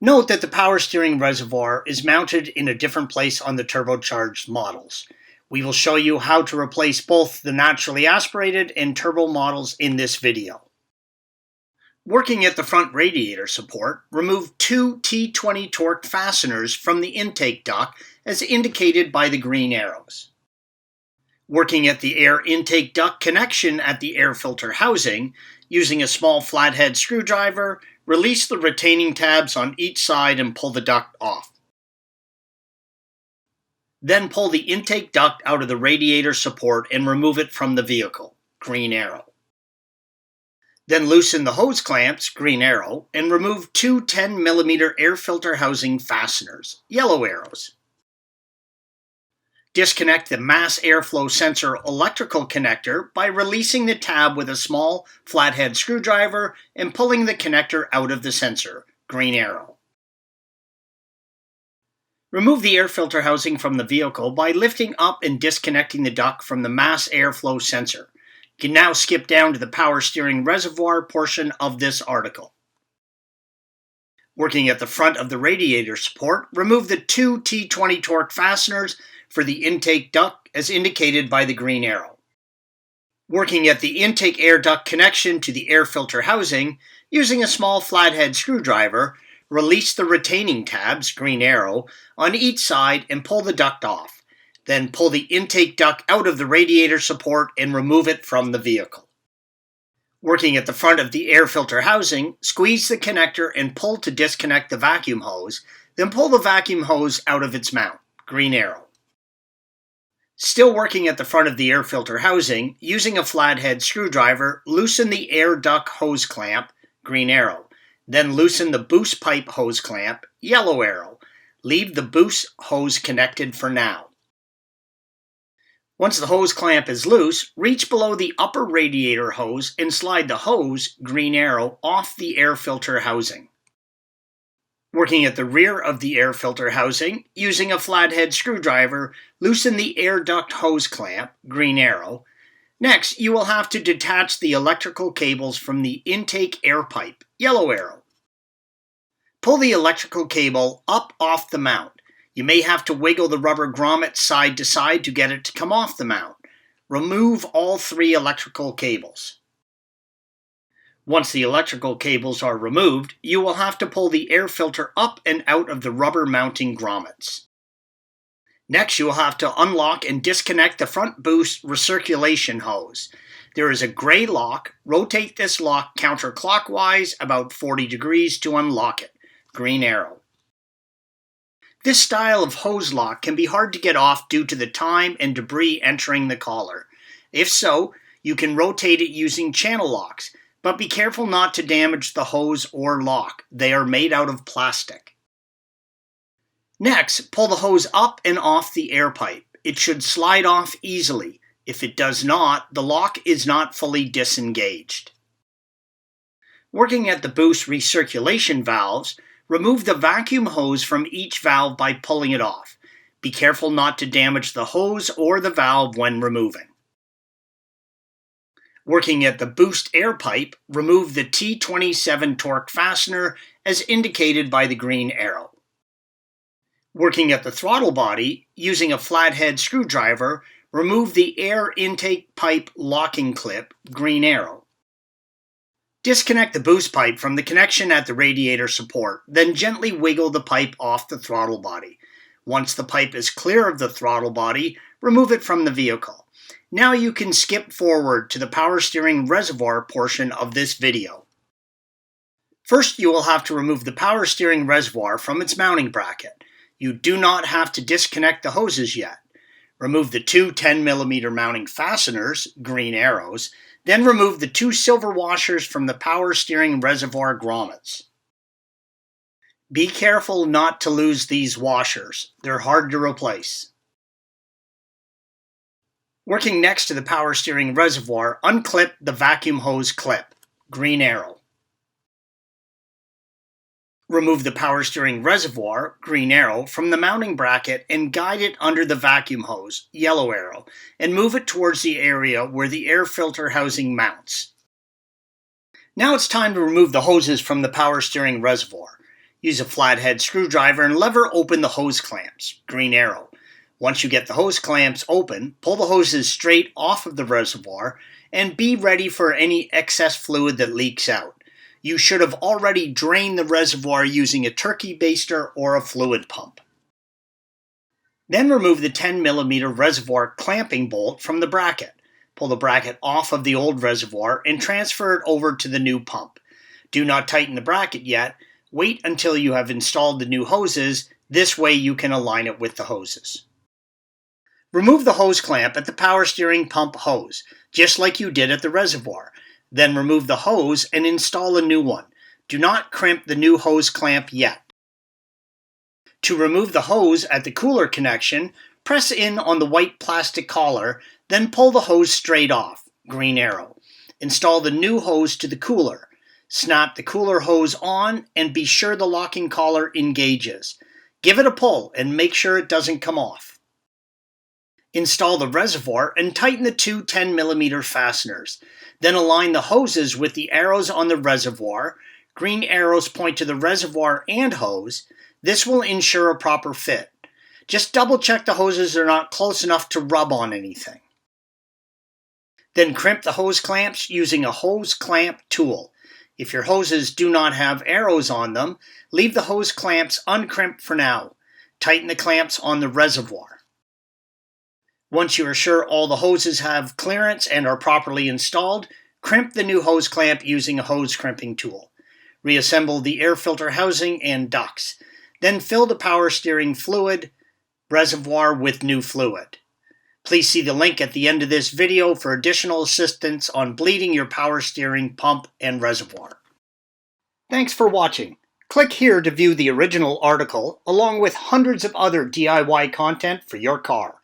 Note that the power steering reservoir is mounted in a different place on the turbocharged models. We will show you how to replace both the naturally aspirated and turbo models in this video. Working at the front radiator support, remove two T20 torque fasteners from the intake duct as indicated by the green arrows. Working at the air intake duct connection at the air filter housing, using a small flathead screwdriver, release the retaining tabs on each side and pull the duct off. Then pull the intake duct out of the radiator support and remove it from the vehicle, green arrow. Then loosen the hose clamps, green arrow, and remove two 10mm air filter housing fasteners, yellow arrows. Disconnect the mass airflow sensor electrical connector by releasing the tab with a small flathead screwdriver and pulling the connector out of the sensor, green arrow. Remove the air filter housing from the vehicle by lifting up and disconnecting the duct from the mass airflow sensor. You can now skip down to the power steering reservoir portion of this article. Working at the front of the radiator support, remove the two T20 torque fasteners for the intake duct as indicated by the green arrow. Working at the intake air duct connection to the air filter housing, using a small flathead screwdriver, release the retaining tabs, green arrow, on each side and pull the duct off. Then pull the intake duct out of the radiator support and remove it from the vehicle. Working at the front of the air filter housing, squeeze the connector and pull to disconnect the vacuum hose, then pull the vacuum hose out of its mount, green arrow. Still working at the front of the air filter housing, using a flathead screwdriver, loosen the air duct hose clamp, green arrow. Then loosen the boost pipe hose clamp, yellow arrow. Leave the boost hose connected for now. Once the hose clamp is loose, reach below the upper radiator hose and slide the hose, green arrow, off the air filter housing. Working at the rear of the air filter housing, using a flathead screwdriver, loosen the air duct hose clamp, green arrow. Next, you will have to detach the electrical cables from the intake air pipe, yellow arrow. Pull the electrical cable up off the mount. You may have to wiggle the rubber grommet side to side to get it to come off the mount. Remove all three electrical cables. Once the electrical cables are removed, you will have to pull the air filter up and out of the rubber mounting grommets. Next, you will have to unlock and disconnect the front boost recirculation hose. There is a gray lock. Rotate this lock counterclockwise about 40 degrees to unlock it, green arrow. This style of hose lock can be hard to get off due to the time and debris entering the collar. If so, you can rotate it using channel locks. But be careful not to damage the hose or lock. They are made out of plastic. Next, pull the hose up and off the air pipe. It should slide off easily. If it does not, the lock is not fully disengaged. Working at the boost recirculation valves, remove the vacuum hose from each valve by pulling it off. Be careful not to damage the hose or the valve when removing. Working at the boost air pipe, remove the T27 torque fastener as indicated by the green arrow. Working at the throttle body, using a flathead screwdriver, remove the air intake pipe locking clip, green arrow. Disconnect the boost pipe from the connection at the radiator support, then gently wiggle the pipe off the throttle body. Once the pipe is clear of the throttle body, remove it from the vehicle. Now you can skip forward to the power steering reservoir portion of this video. First, you will have to remove the power steering reservoir from its mounting bracket. You do not have to disconnect the hoses yet. Remove the two 10mm mounting fasteners, green arrows, then remove the two silver washers from the power steering reservoir grommets. Be careful not to lose these washers. They're hard to replace. Working next to the power steering reservoir, unclip the vacuum hose clip, green arrow. Remove the power steering reservoir, green arrow, from the mounting bracket and guide it under the vacuum hose, yellow arrow, and move it towards the area where the air filter housing mounts. Now it's time to remove the hoses from the power steering reservoir. Use a flathead screwdriver and lever open the hose clamps, green arrow. Once you get the hose clamps open, pull the hoses straight off of the reservoir and be ready for any excess fluid that leaks out. You should have already drained the reservoir using a turkey baster or a fluid pump. Then remove the 10mm reservoir clamping bolt from the bracket. Pull the bracket off of the old reservoir and transfer it over to the new pump. Do not tighten the bracket yet. Wait until you have installed the new hoses. This way you can align it with the hoses. Remove the hose clamp at the power steering pump hose, just like you did at the reservoir. Then remove the hose and install a new one. Do not crimp the new hose clamp yet. To remove the hose at the cooler connection, press in on the white plastic collar, then pull the hose straight off, green arrow. Install the new hose to the cooler. Snap the cooler hose on and be sure the locking collar engages. Give it a pull and make sure it doesn't come off. Install the reservoir and tighten the two 10mm fasteners. Then align the hoses with the arrows on the reservoir. Green arrows point to the reservoir and hose. This will ensure a proper fit. Just double check the hoses are not close enough to rub on anything. Then crimp the hose clamps using a hose clamp tool. If your hoses do not have arrows on them, leave the hose clamps uncrimped for now. Tighten the clamps on the reservoir. Once you are sure all the hoses have clearance and are properly installed, crimp the new hose clamp using a hose crimping tool. Reassemble the air filter housing and ducts. Then fill the power steering fluid reservoir with new fluid. Please see the link at the end of this video for additional assistance on bleeding your power steering pump and reservoir. Thanks for watching. Click here to view the original article along with hundreds of other DIY content for your car.